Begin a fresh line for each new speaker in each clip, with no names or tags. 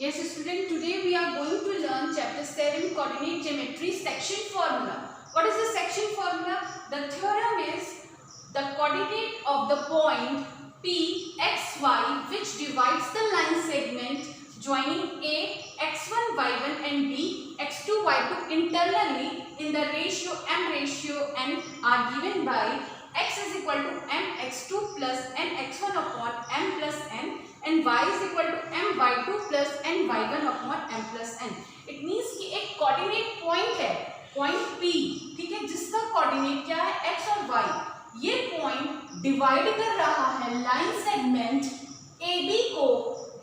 Yes, student, today we are going to learn chapter 7 coordinate geometry section formula. What is the section formula? The theorem is the coordinate of the point P xy which divides the line segment joining A x1 y1 and B x2 y2 internally in the ratio m ratio n are given by x is equal to m x2 plus n x1 upon m plus n and y is equal to m y2 plus n y1 upon m plus n. It means कि एक coordinate point है, point P, ठीक है, जिसका coordinate क्या है x और y. ये पॉइंट डिवाइड कर रहा है लाइन सेगमेंट AB को,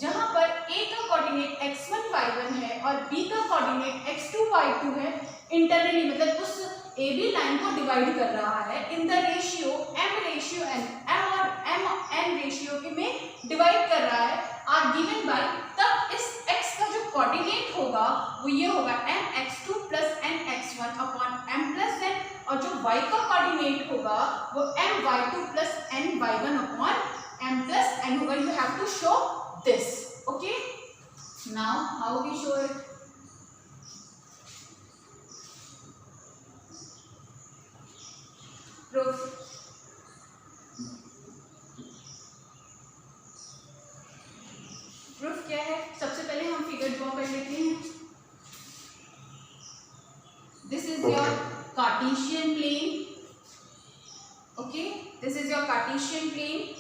जहां पर A का कोऑर्डिनेट x1 y1 है और B का कोऑर्डिनेट x2 y2 है. इंटरनली मतलब उस AB लाइन को डिवाइड कर रहा है in the ratio m ratio n, m और m n रेशियो के में डिवाइड कर रहा है, आर गिवन बाय. तब इस x का जो कोऑर्डिनेट होगा वो ये होगा m x2 plus n x1 upon m plus n, और जो y का कोऑर्डिनेट होगा वो m y2 plus n y1 upon m plus n होगा. You have to show this. Okay, now how we show it? Proof. Proof क्या है? सबसे पहले हम फिगर ड्रॉ कर लेते हैं. This is your Cartesian plane. Okay, this is your Cartesian plane.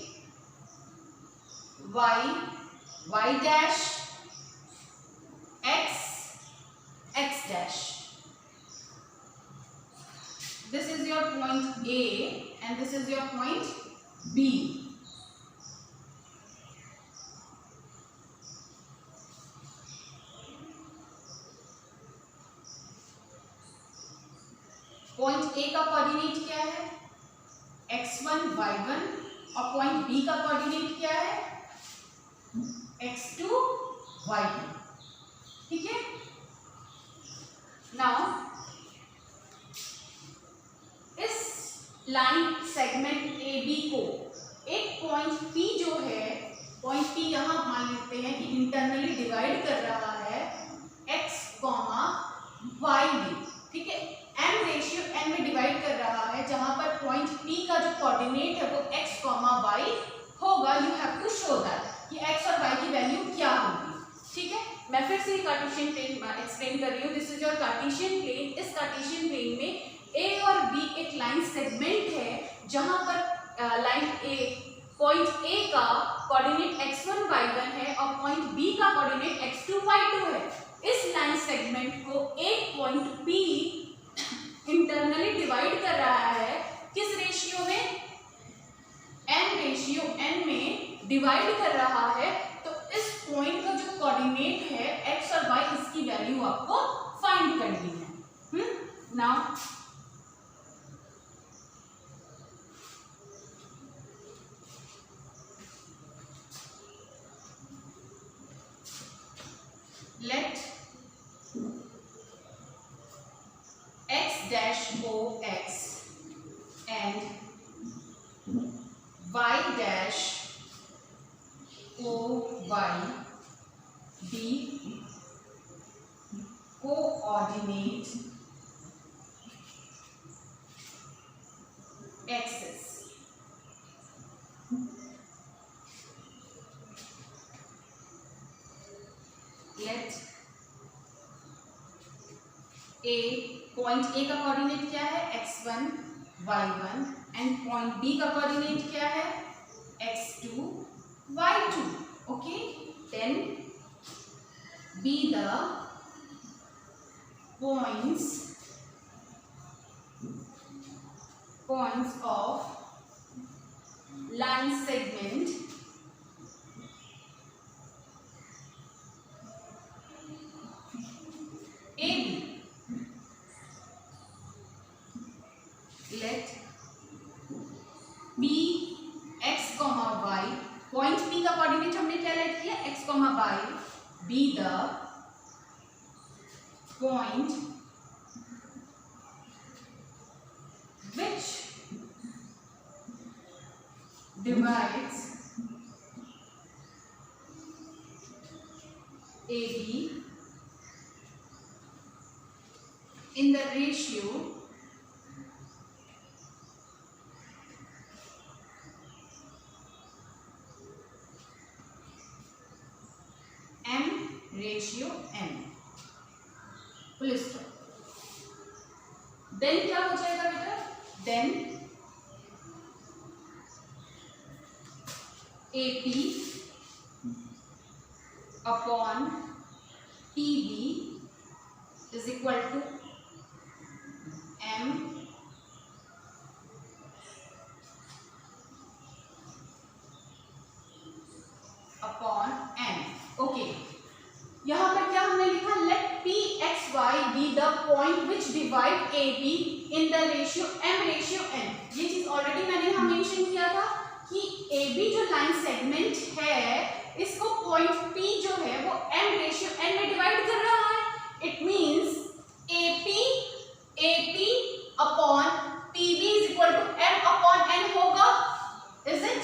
y dash, x dash. This is your point A and this is your point B. Point A का coordinate क्या है? x1 y1 और point B का coordinate क्या है? x2 y2. ठीक है. Now इस लाइन सेगमेंट AB को एक पॉइंट P जो है, पॉइंट P यहां मान लेते हैं कि इंटरनली डिवाइड कर रहा है x, y में. ठीक है, m रेशियो n में डिवाइड कर रहा है, जहां पर पॉइंट P का जो कोऑर्डिनेट है वो x, y होगा. You have to show that कि x और y की वैल्यू क्या होगी. ठीक है, मैं फिर से कार्टेशियन प्लेन एक्सप्लेन कर रही हूँ. This is your Cartesian plane. इस कार्टेशियन प्लेन में A और B एक लाइन सेगमेंट है, जहां पर लाइन A, पॉइंट A का कोऑर्डिनेट x1 y1 है और पॉइंट B का कोऑर्डिनेट x2 y2 है. इस लाइन सेगमेंट को एक पॉइंट P इंटरनली डिवाइड कर रहा है. किस रेशियो में? m रेशियो n में डिवाइड कर रहा है. तो इस पॉइंट का जो कोऑर्डिनेट है x और y, इसकी वैल्यू आपको फाइंड करनी है. Now let x dash o x and y dash o y be coordinate axis. Let A, point A का कोऑर्डिनेट क्या है? x1 y1 and point B का कोऑर्डिनेट क्या है? x2 y2. Okay, then be the points of line segment AB. Let B x, y, point P का coordinate हमने क्या late किया? x, y, be the point which divides AB in the ratio M/N, full stop. Then क्या हो जाएगा बेटा, then AP upon PB is equal to M upon N। Okay, यहां पर क्या हमने लिखा, let PXY be the point which divide AB in the ratio M/N। ये चीज ऑलरेडी मैंने यहां मेंशन किया था कि AB जो लाइन सेगमेंट है इसको पॉइंट P जो है वो M/N में डिवाइड कर रहा है। It means AP upon PB is equal to M upon N होगा, इज इट?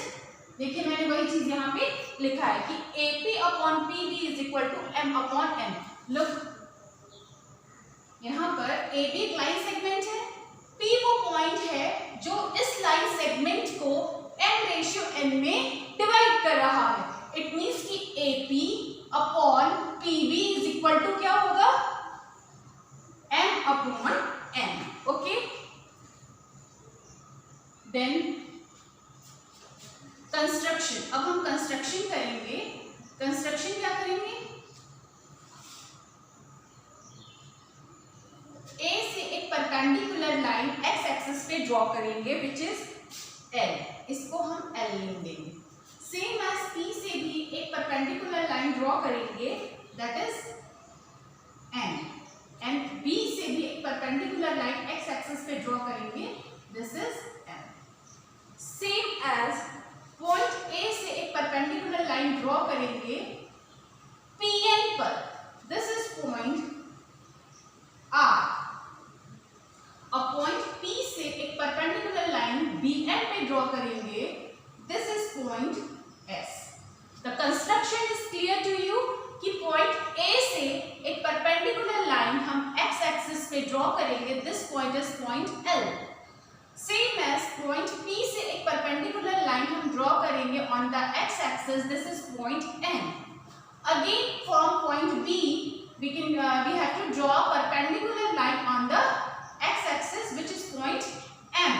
देखिए मैंने वही चीज यहाँ पे लिखा है कि AP upon PB is equal to M upon N। Look, यहाँ पर AB एक लाइन सेगमेंट है, P वो पॉइंट है जो इस लाइन सेगमेंट को M/N में डिवाइड कर रहा है। इट मींस कि AP upon PB is equal to क्या होगा, M upon N। Okay, then construction. अब हम कंस्ट्रक्शन करेंगे। कंस्ट्रक्शन क्या करेंगे, A से एक परपेंडिकुलर लाइन x एक्सिस पे ड्रॉ करेंगे विच इज L, इसको हम L लिख देंगे। सेम एज P से भी एक परपेंडिकुलर लाइन ड्रॉ करेंगे that is N, and B से भी एक परपेंडिकुलर लाइन x एक्सिस पे ड्रॉ करेंगे, this is M। Same as point A से एक परपेंडिकुलर लाइन ड्रॉ करेंगे PN पर, दिस इज पॉइंट R। अब पॉइंट P से एक परपेंडिकुलर लाइन BN पे ड्रॉ करेंगे, this is point S। The construction is clear to you कि पॉइंट A से एक परपेंडिकुलर लाइन हम x एक्सिस पे ड्रॉ करेंगे, this point is point L। Same as point P से एक परपेंडिकुलर लाइन हम ड्रॉ करेंगे on the x axis, this is point N। Again from point B we have to draw a perpendicular line on the x axis which is point M,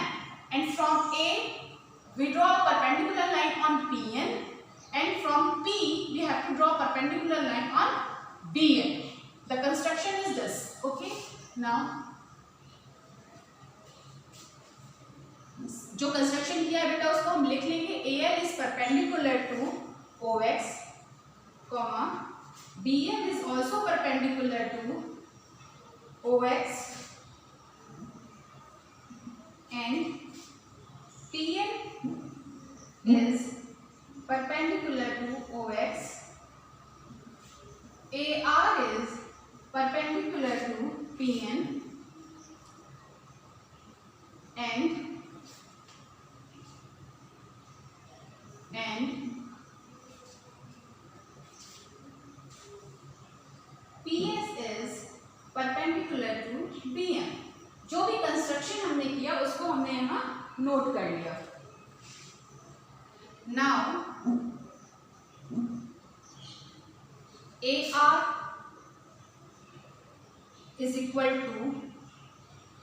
and from A we draw a perpendicular line on PN, and from P we have to draw a perpendicular line on BN. The construction is this. Okay, now जो construction किया है बेटा उसको हम लिख लेंगे। AL is perpendicular to OX, BN is also perpendicular to OX, and PN is perpendicular to OX, AR is perpendicular to PN, and PS is perpendicular to BN। जो भी कंस्ट्रक्शन हमने किया उसको हमने यहाँ नोट कर लिया। Now AR is equal to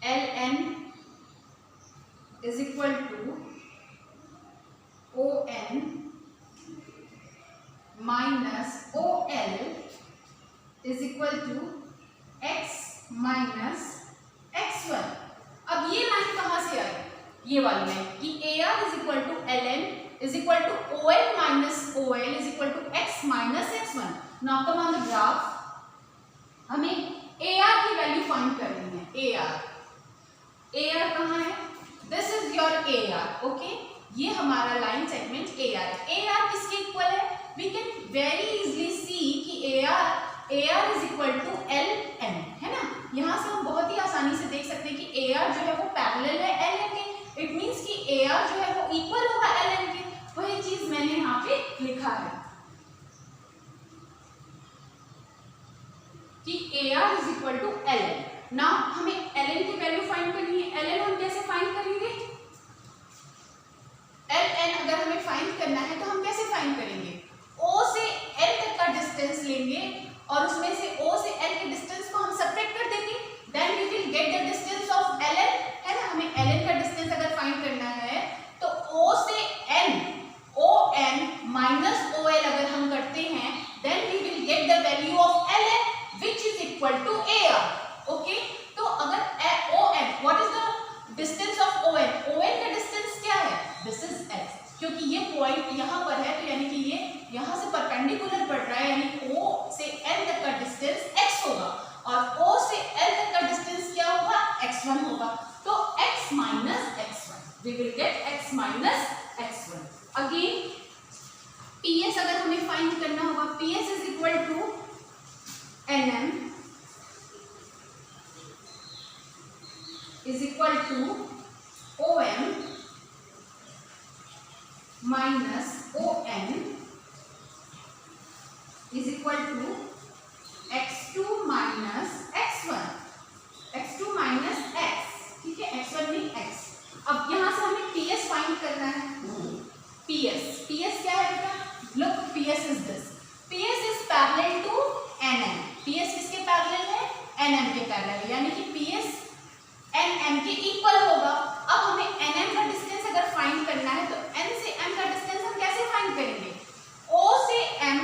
LN is equal to ON minus OL is equal to x minus x1। अब ये लाइन कहाँ से आई, ये वाली लाइन कि AR is equal to LN is equal to ON minus OL is equal to x minus x1। Now come on the graph, हमें AR की value find करनी है। AR कहाँ है, this is your AR। Okay, ये हमारा line segment AR है। AR किसके इक्वल है, we can very easily see कि AR is equal to LN है ना। यहाँ से हम बहुत ही आसानी से देख सकते हैं कि AR जो है वो पैरेलल है LN के। इट मींस कि AR जो है वो इक्वल होगा LN के। वही चीज मैंने यहाँ पे लिखा है। कि AR is equal to LN। Now हमें LN की वैल्यू फाइंड करनी है। LN हम कैसे फाइंड करेंगे? LN अगर हमें फाइंड करना है तो हम कैसे फाइंड करेंगे? O से L तक का डिस्टेंस लेंगे और उसमें से O से L के डिस्टेंस को हम सबट्रैक्ट कर देंगे, then we will get the distance of LN, है ना। हमें LN का डिस्टेंस अगर फाइंड करना है तो O से N, ON माइनस OL अगर हम करते हैं, then we will get the value of LN which is equal to AR। Okay, तो अगर ON, what is the distance of ON? ON का डिस्टेंस क्या है? दिस इज x, क्योंकि ये पॉइंट यहाँ पर है तो यानी कि ये यहाँ से परपेंडिकुलर पड़ रहा है, यानी O से N तक का डिस्टेंस x होगा और O से L तक का डिस्टेंस क्या होगा? x1 होगा। तो x minus x1, we will get x minus x1। Again PS अगर हमें फाइंड करना होगा, PS is equal to NM is equal to OM minus ON is equal to x2 minus x1, x2 minus x, ठीक है, x1 नहीं x। अब यहाँ से हमें PS फाइंड करना है। PS क्या है बेटा? Look, PS is this, PS is parallel to NM। PS किसके पैरेलल है? NM के पैरेलल, यानी कि PS NM के इक्वल होगा। अब हमें NM का डिस्टेंस अगर फाइंड करना है तो N से M का डिस्टेंस हम कैसे फाइंड करेंगे? O से M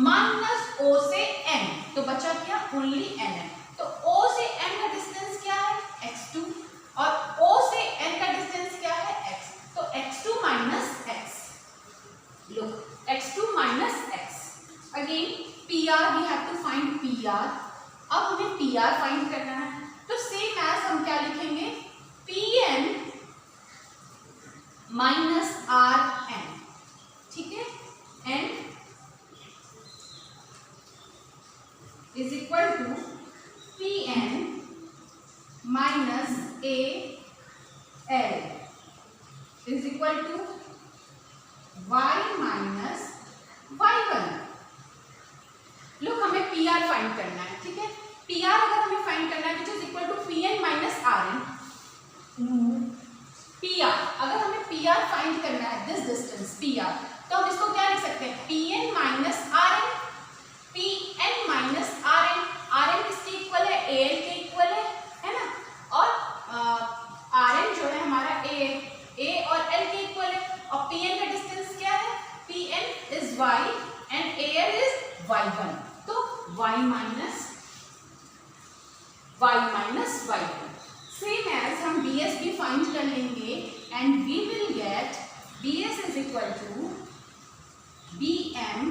माइनस O से N, तो बचा क्या? Only NM। तो O से M का डिस्टेंस क्या है? x2 और O से N का डिस्टेंस क्या है? x, तो x2 minus x। Look, x2 minus x। Again PR, we have to find PR। अब हमें PR फाइंड करना है तो सेम एज हम क्या लिखेंगे? PN माइनस RN, ठीक है, N is equal to PN minus AL is equal to Y minus Y1। Look, हमें PR फाइंड करना है, ठीक है। PR अगर हमें फाइंड करना है which is equal to PN minus RN। PR अगर हमें PR फाइंड करना है, दिस डिस्टेंस PR, तो हम इसको क्या लिख सकते हैं? PN minus RN, PN minus RN। RN किसके इक्वल है? AL के इक्वल है ना। और RN जो है हमारा A और L के इक्वल है और PN का डिस्टेंस क्या है? PN is Y and AL is Y1, तो Y minus Y1। Same as हम BS भी फाइंड कर लेंगे and we will get BS is equal to BM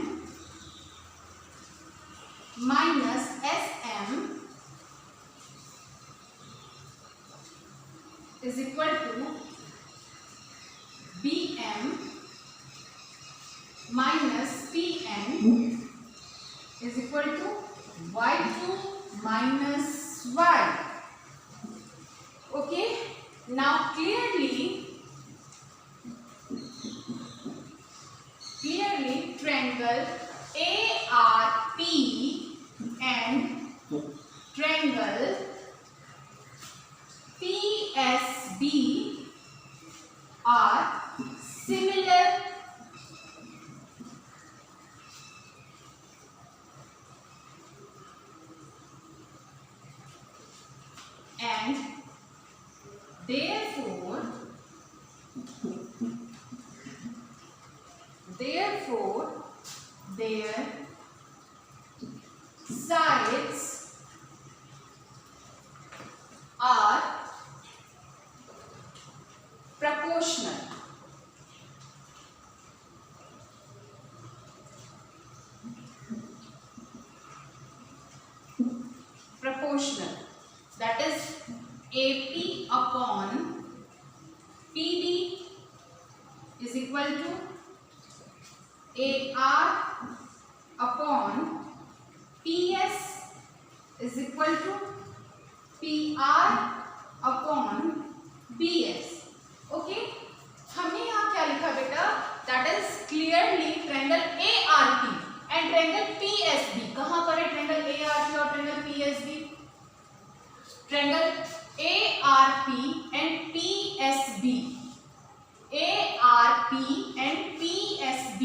minus SM is equal to BM minus PN is equal to Y2 minus Y। Okay, now clearly triangle ARP and triangle PSB are similar and therefore their sides are proportional। That is AP upon PD is equal to AR upon PS is equal to PR upon BS। Okay, हमने यहाँ क्या लिखा बेटा? That is clearly triangle ARP and triangle PSB। कहाँ पर है triangle ARP और ARP and PSB, ARP and PSB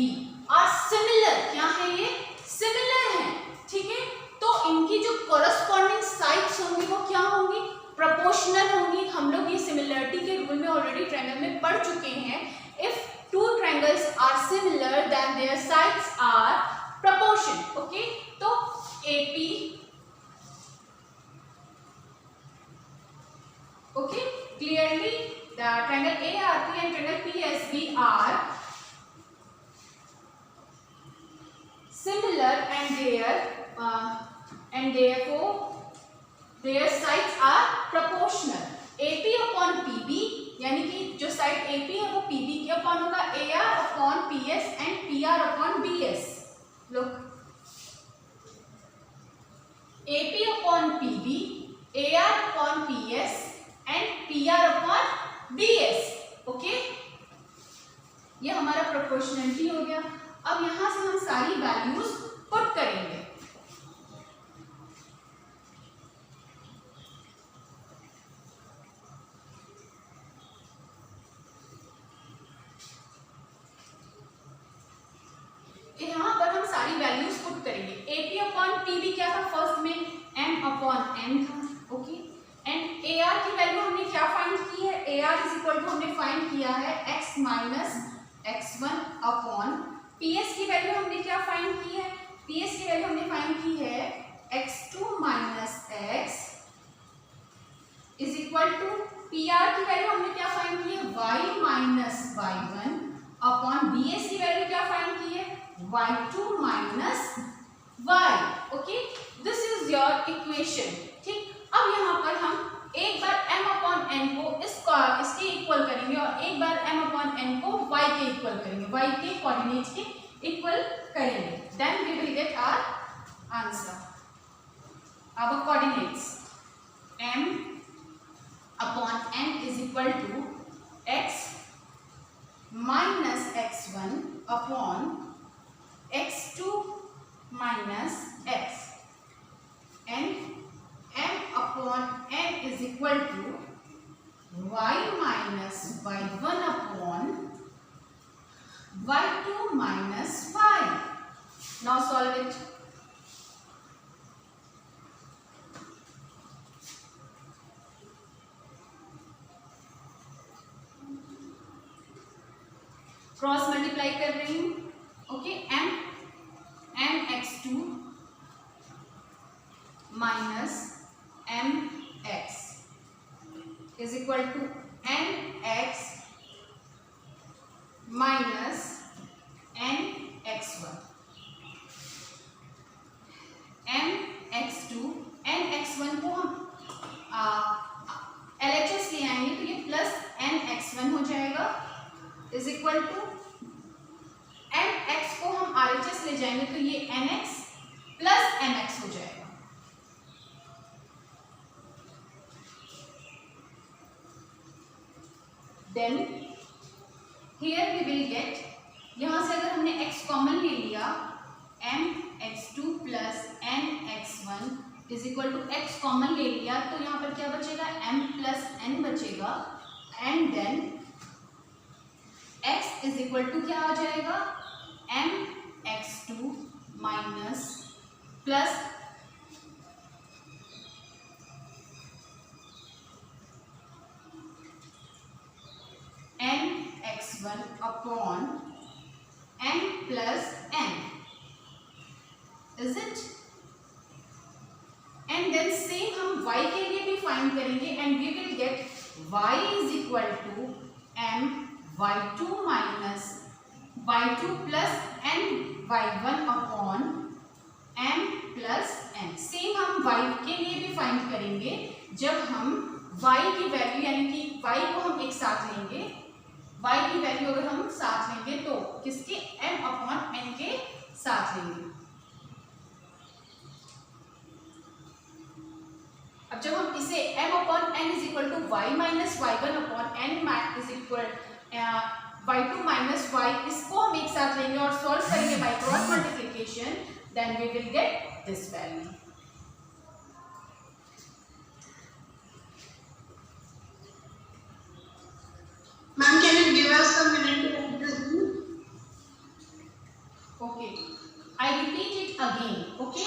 are similar, क्या है ये, सिमिलर है, ठीक है। तो इनकी जो कोरस्पॉन्डिंग साइड्स होंगी वो क्या होंगी, प्रोपोर्शनल होंगी। हम लोग ये सिमिलरिटी के रूल में ऑलरेडी ट्रायंगल में पढ़ चुके हैं। If two triangles are similar then their sides are proportion, okay. तो AP, okay, clearly the triangle ARP and triangle PSB are similar and therefore their sides are proportional. AP upon PB, यानी कि जो side AP है वो PB के upon होगा, AR upon PS and PR upon BS. Look, AP upon PB, AR upon PS and PR upon BS, okay. ये हमारा proportionality हो गया। अब यहां से हम सारी वैल्यूज पुट करेंगे। यहां पर हम सारी वैल्यूज पुट करेंगे। AP अपॉन PB क्या था, फर्स्ट में M अपॉन N था, ओके। एंड AR की वैल्यू हमने क्या फाइंड की है, AR इज इक्वल टू हमने फाइंड किया है x minus x1 upon PS की वैल्यू हमने क्या फाइंड की है, PS की वैल्यू हमने फाइंड की है x2 minus x is equal to PR की वैल्यू हमने क्या फाइंड की है y minus y1 upon BS की वैल्यू क्या फाइंड की है y2 minus y, okay. This is your equation, ठीक। अब यहाँ पर हम एक बार m अपॉन n को इसके इक्वल करेंगे और एक बार m अपॉन n को y के इक्वल करेंगे, y के कोऑर्डिनेट्स के इक्वल करेंगे, then we will get our answer. Our coordinates m upon n is equal to x minus x1 upon x2 minus x and m upon n is equal to y minus y1 upon y2 minus y. Now solve it. Cross multiply कर रही हूँ, okay. m x2 minus mx is equal to nx minus nx1। nx1 को हम LHS ले आएंगे तो ये plus nx1 हो जाएगा इज इक्वल टू mx को हम RHS ले जाएंगे तो ये nx प्लस mx हो जाएगा। Then here we will get, यहाँ से अगर हमने x कॉमन ले लिया mx2 plus nx1 is equal to x common ले लिया तो यहाँ पर क्या बचेगा m प्लस n बचेगा and then x is equal to क्या आ जाएगा mx2 minus plus nx1 upon n plus n, is it? And then same हम y के लिए भी फाइंड करेंगे and we will get y is equal to m y2 minus y2 plus n y1 upon m plus n। Same हम y के लिए भी find करेंगे जब हम y की वैल्यू यानी कि y को हम एक साथ लेंगे, y की वैल्यू अगर हम साथ लेंगे तो किसके m अपॉन n के साथ लेंगे। अब जब हम इसे m upon n is equal to y minus y1 upon n is equal y2 minus y, इसको हम एक साथ लेंगे और सॉल्व करेंगे by cross multiplication, then we will get this value.
Ma'am, can you give us a minute to write this down?
Okay, I repeat it again. Okay,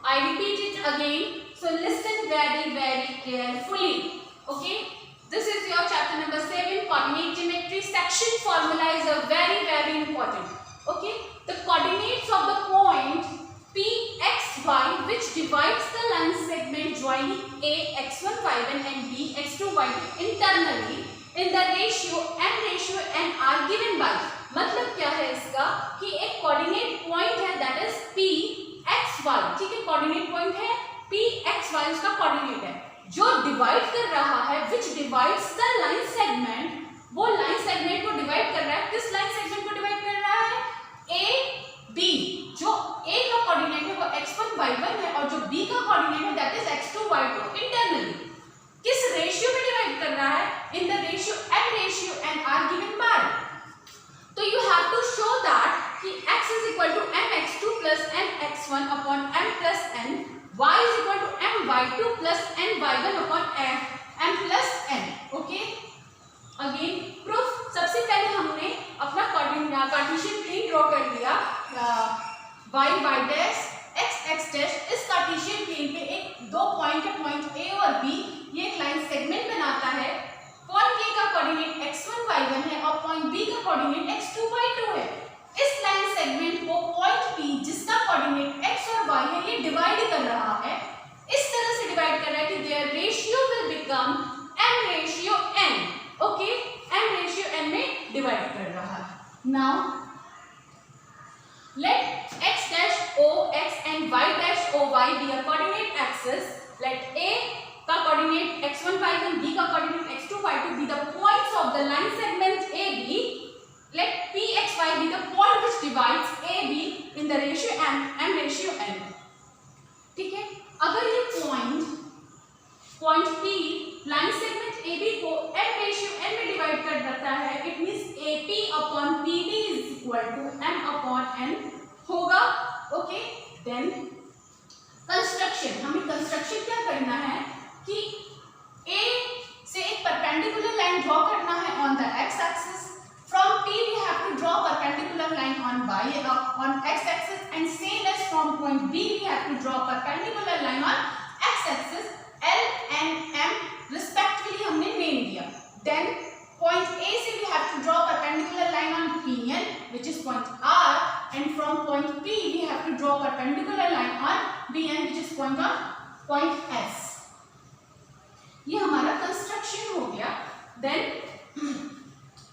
I repeat it again, so listen very carefully. Okay, this is your chapter number 7, coordinate geometry. Section formula is a very important. Okay, the coordinates of the point P x y which divides the line segment joining A x1 y1 and B x2 y2 internally in the ratio n are given by, मतलब क्या है इसका कि एक coordinate point है that is P x y, ठीक है, coordinate point है P x y, उसका कोऑर्डिनेट है जो डिवाइड कर रहा है विच डिवाइड्स द लाइन सेगमेंट, वो लाइन सेगमेंट को डिवाइड कर रहा है, किस लाइन सेगमेंट को डिवाइड कर रहा है, A B, जो A का कोऑर्डिनेट है वो x1 y1 है और जो B का कोऑर्डिनेट है that is x2 y2 internally किस रेशियो में डिवाइड कर रहा है, in the ratio n are given by, तो you have to show that कि x is equal to mx2 plus mx1 upon m plus n, y is equal to my2 plus my1 upon m plus n. Okay, again proof. सबसे पहले हमने अपना Cartesian plane draw कर लिया, y dash x dash, इस Cartesian plane पे एक दो पॉइंट है, पॉइंट A और B, ये एक लाइन सेगमेंट बनाता है, पॉइंट A का कोऑर्डिनेट x1 y1 है और पॉइंट B का कोऑर्डिनेट x2 y2 है। इस लाइन सेगमेंट को पॉइंट P जिसका कोऑर्डिनेट x और y है ये डिवाइड कर रहा है, इस तरह से डिवाइड कर रहा है कि their ratio will become m ratio n। Okay, m ratio n में डिवाइड कर रहा है। Now let x dash o x and y dash o y be a coordinate axis, let A का कोऑर्डिनेट x1 y1, B का coordinate x2 y2 be the points of the line segment AB, let P x y be the point which divides AB in the ratio m ratio n। ठीक है, अगर ये point P line segment AB को m ratio n में divide कर देता है, it means AP upon PB is equal to m upon n होगा। ओके, देन कंस्ट्रक्शन, हमें कंस्ट्रक्शन क्या करना है कि A से एक परपेंडिकुलर लाइन ड्रॉ करना है on the x axis, from P we have to draw perpendicular line on y on x axis, and same as from point B we have to draw perpendicular line on x axis, L and M respectively हमने name दिया। Then point A से we have to draw perpendicular line on PN which is point R, and from point P we have to draw perpendicular line on BN which is point S। ये हमारा construction हो गया। Then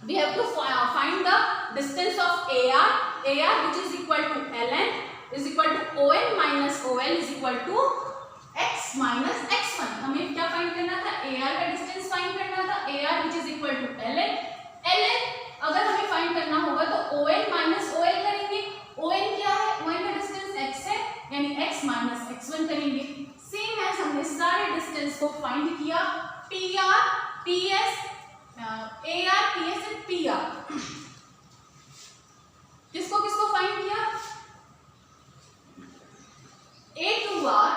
we have to find the distance of AR which is equal to ln is equal to ON minus OL is equal to x minus x1। हमें क्या find करना था, AR का distance find करना था, AR which is equal to ln अगर हमें find करना होगा तो ON minus OL करेंगे, ON क्या है, ON का डिस्टेंस x है यानी x minus x1 करेंगे। सेम एज हमने सारे डिस्टेंस को फाइंड किया, PR PS AR PS and PR, किसको किसको फाइंड किया, A2R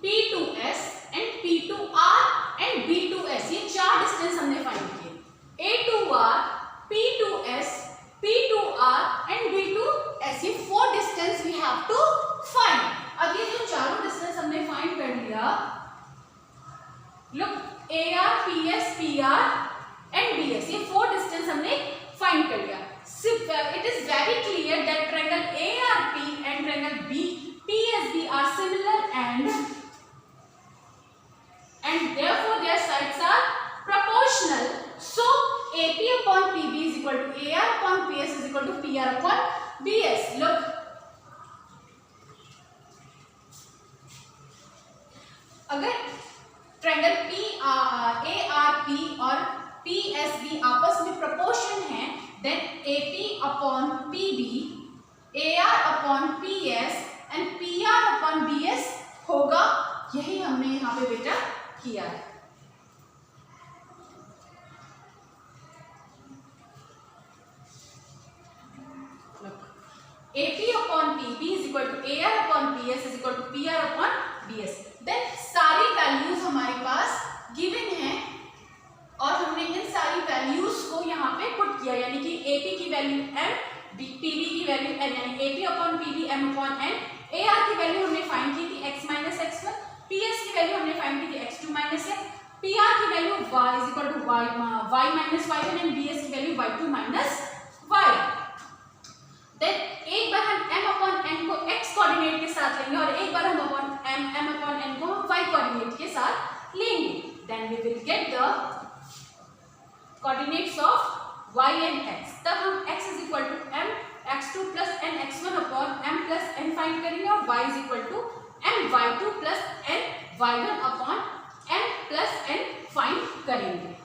P2S and P2R and B2S, ये चार डिस्टेंस हमने फाइंड किए, A2R P2S P2R and B2S, ये four distance we have to find. अब ये जो चारों डिस्टेंस हमने फाइंड कर लिया, look AR PS PR and BS, ये फोर डिस्टेंस हमने फाइंड कर लिया। It is very clear that triangle ARP and triangle PSB are similar and therefore their sides are proportional. So AP upon PB is equal to AR upon PS is equal to PR upon BS. Look, अगर triangle ARP और PSB आपस में proportion है, then AP upon PB, AR upon PS and PR upon BS होगा। यही हमने यहाँ पे बेटा किया है। AP upon PB is equal to AR upon PS is equal to PR upon BS। Then सारी वैल्यूज हमारे पास गिवन है, AP की वैल्यू m, PV की वैल्यू n, यानी AP upon PV m upon n। AR की value हमने find की थी x माइनस x1, PS की वैल्यू हमने फाइंड की थी x2 माइनस x, PR की value y is equal to y minus y1 and BS की value y2 minus y। Then एक बार हम m अपॉन n को x कोऑर्डिनेट के साथ लेंगे और एक बार हम m अपॉन n को y कोऑर्डिनेट के साथ लेंगे। Then we will get the coordinates of y and x। तब हम x is equal to m x2 plus n x1 upon m plus n find करेंगे और y is equal to m y2 plus n y1 upon m plus n find करेंगे।